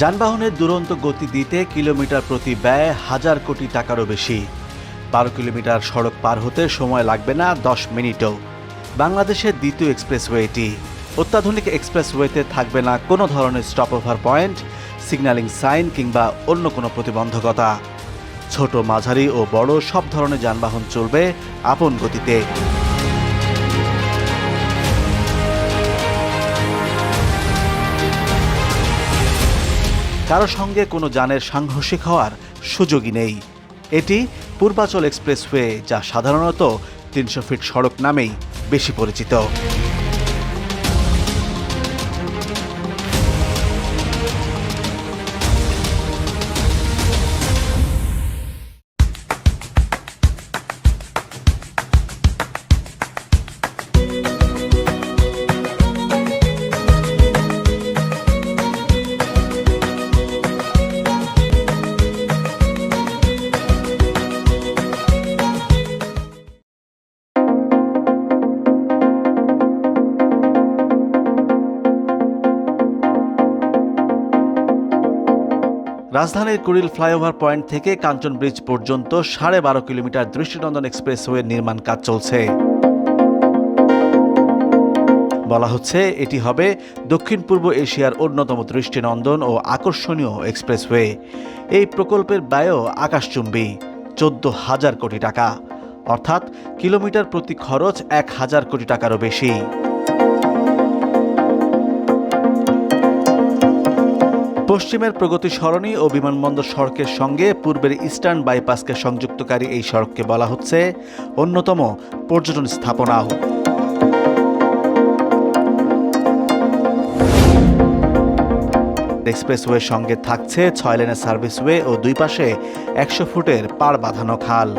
যানবাহনের দুরন্ত গতি দিতে কিলোমিটার প্রতি ব্যয় 1000 কোটি টাকারও বেশি। 12 কিলোমিটার সড়ক পার হতে সময় লাগবে না 10 মিনিটও। বাংলাদেশের দ্বিতীয় এক্সপ্রেসওয়ে এটি। অত্যাধুনিক এক্সপ্রেসওয়েতে থাকবে না কোনো ধরনের stop over point, signalling sign কিংবা অন্য কোনো প্রতিবন্ধকতা। ছোট, মাঝারি ও বড় সব ধরনের যানবাহন চলবে আপন গতিতে। কারো সঙ্গে কোনো যানের সাংঘর্ষিক হওয়ার সুযোগই নেই। এটি পূর্বাচল এক্সপ্রেসওয়ে, যা সাধারণত 300 ফিট সড়ক নামেই বেশি পরিচিত। রাজধানীর কুড়িল ফ্লাইওভার পয়েন্ট থেকে কাঞ্চন ব্রিজ পর্যন্ত 12.5 কিলোমিটার দৃষ্টিনন্দন এক্সপ্রেসওয়ে নির্মাণ কাজ চলছে। বলা হচ্ছে এটি হবে দক্ষিণ পূর্ব এশিয়ার অন্যতম দৃষ্টিনন্দন ও আকর্ষণীয় এক্সপ্রেসওয়ে। এই প্রকল্পের ব্যয়ও আকাশচুম্বী, 14,000 কোটি টাকা, অর্থাৎ কিলোমিটার প্রতি খরচ 1,000 কোটি টাকারও বেশি। পশ্চিমের প্রগতি সরণি ও বিমানবন্দর সড়কের সঙ্গে পূর্বের ইস্টার্ন বাইপাসকে সংযুক্তকারী এই সড়ককে বলা হচ্ছে অন্যতম পর্যটন স্থাপনাও। এক্সপ্রেসওয়ের সঙ্গে থাকছে 6 লেনের সার্ভিসওয়ে ও দুই পাশে 100 ফুটের পাড় বাঁধানো খাল।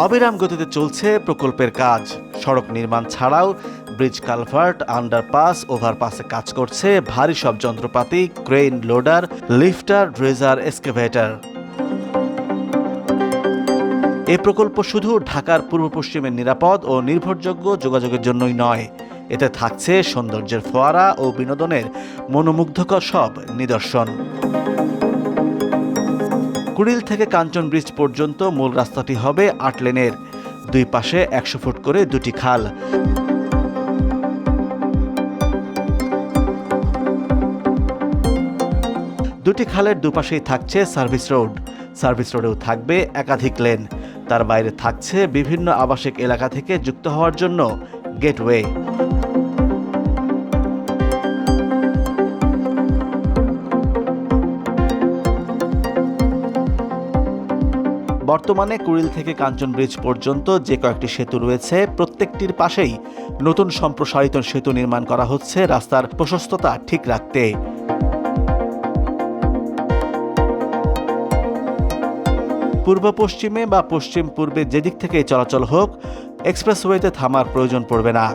অবিরাম গতিতে চলছে প্রকল্পের কাজ। সড়ক নির্মাণ ছাড়াও ব্রিজ, কালভার্ট, আন্ডারপাস, ওভারপাসে কাজ করছে ভারী সব যন্ত্রপাতি, ক্রেন, লোডার, লিফটার, ড্রেজার, এক্সকাভেটর। এই প্রকল্প শুধু ঢাকার পূর্ব পশ্চিমের নিরাপদ ও নির্ভরযোগ্য যোগাযোগের জন্যই নয়, এতে থাকছে সৌন্দর্যের ফোয়ারা ও বিনোদনের মনোমুগ্ধকর সব নিদর্শন। কুড়িল থেকে কাঞ্চন ব্রিজ পর্যন্ত মূল রাস্তাটি হবে 8 লেনের, দুই পাশে 100 ফুট করে দুটি খাল। দুটি খালের দুপাশেই থাকছে সার্ভিস রোড। সার্ভিস রোডেও থাকবে একাধিক লেন। তার বাইরে থাকছে বিভিন্ন আবাসিক এলাকা থেকে যুক্ত হওয়ার জন্য গেটওয়ে। বর্তমানে কুড়িল থেকে কাঞ্চন ব্রিজ পর্যন্ত যে কয়েকটি সেতু রয়েছে, প্রত্যেকটির পাশেই নতুন সম্প্রসারিত সেতু নির্মাণ করা হচ্ছে রাস্তার প্রশস্ততা ঠিক রাখতে। পূর্ব পশ্চিমে বা পশ্চিম পূর্বে যেদিক থেকে চলাচল হোক, এক্সপ্রেসওয়েতে থামার প্রয়োজন পড়বে না।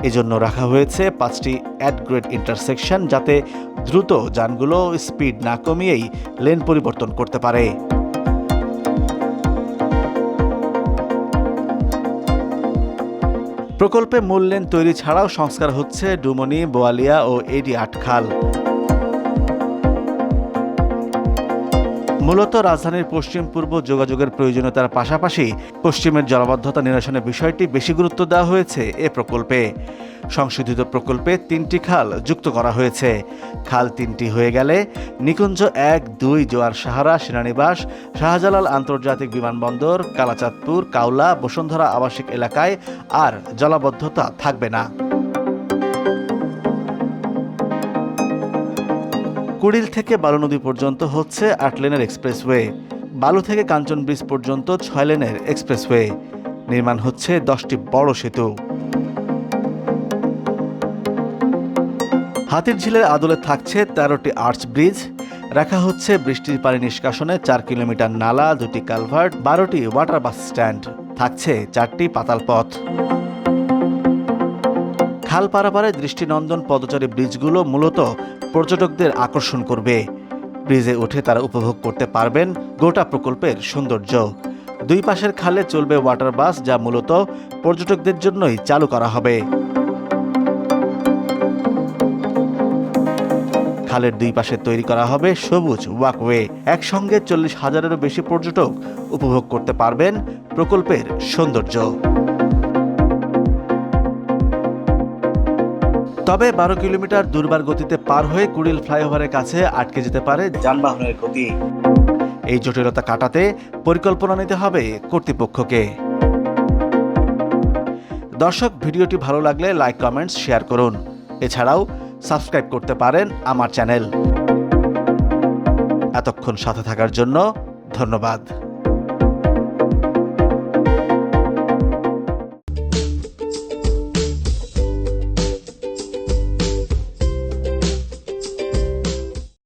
এজন্য রাখা হয়েছে 5টি অ্যাড-গ্রেড ইন্টারসেকশন, যাতে দ্রুত যানগুলো স্পিড না কমিয়েই লেন পরিবর্তন করতে পারে। প্রকল্পে মূল লেন তৈরি ছাড়াও সংস্কার হচ্ছে ডুমনি, বোয়ালিয়া ও এডি 8 খাল। মূলত রাজধানীর পশ্চিম পূর্ব যোগাযোগের প্রয়োজনীয়তার পাশাপাশি পশ্চিমের জলাবদ্ধতা নিরসনের বিষয়টি বেশি গুরুত্ব দেওয়া হয়েছে এ প্রকল্পে। সংশোধিত প্রকল্পে 3টি খাল যুক্ত করা হয়েছে। খাল 3টি হয়ে গেলে নিকুঞ্জ 1, 2, জোয়ার সাহারা, সেনানিবাস, শাহজালাল আন্তর্জাতিক বিমানবন্দর, কালাচাঁদপুর, কাউলা, বসুন্ধরা আবাসিক এলাকায় আর জলাবদ্ধতা থাকবে না। কুড়িল থেকে বালু নদী পর্যন্ত হচ্ছে 8 লেনের এক্সপ্রেসওয়ে। বালু থেকে কাঞ্চন ব্রিজ পর্যন্ত 6 লেনের এক্সপ্রেসওয়ে। নির্মাণ হচ্ছে 10টি বড় সেতু। হাতিরঝিলের আদলে থাকছে 13টি আর্চ ব্রিজ। রাখা হচ্ছে বৃষ্টির পানি নিষ্কাশনে 4 কিলোমিটার নালা, 2টি কালভার্ট, 12টি ওয়াটার বাস স্ট্যান্ড। থাকছে 4টি পাতাল পথ। খাল পারাপারে দৃষ্টিনন্দন পদচারী ব্রিজগুলো মূলত পর্যটকদের আকর্ষণ করবে। ব্রিজে উঠে তারা উপভোগ করতে পারবেন গোটা প্রকল্পের সৌন্দর্য। দুই পাশের খালে চলবে ওয়াটার বাস, যা মূলত পর্যটকদের জন্যই চালু করা হবে। খালের দুই পাশে তৈরি করা হবে সবুজ ওয়াকওয়ে। একসঙ্গে 40,000-এরও বেশি পর্যটক উপভোগ করতে পারবেন প্রকল্পের সৌন্দর্য। তবে 12 কিলোমিটার দুর্বার গতিতে পার হয়ে কুড়িল ফ্লাইওভারের কাছে আটকে যেতে পারে যানবাহনের গতি। এই জটিলতা কাটাতে পরিকল্পনা নিতে হবে কর্তৃপক্ষকে। দর্শক, ভিডিওটি ভালো লাগলে লাইক, কমেন্টস, শেয়ার করুন। এছাড়াও সাবস্ক্রাইব করতে পারেন আমার চ্যানেল। এতক্ষণ সাথে থাকার জন্য ধন্যবাদ।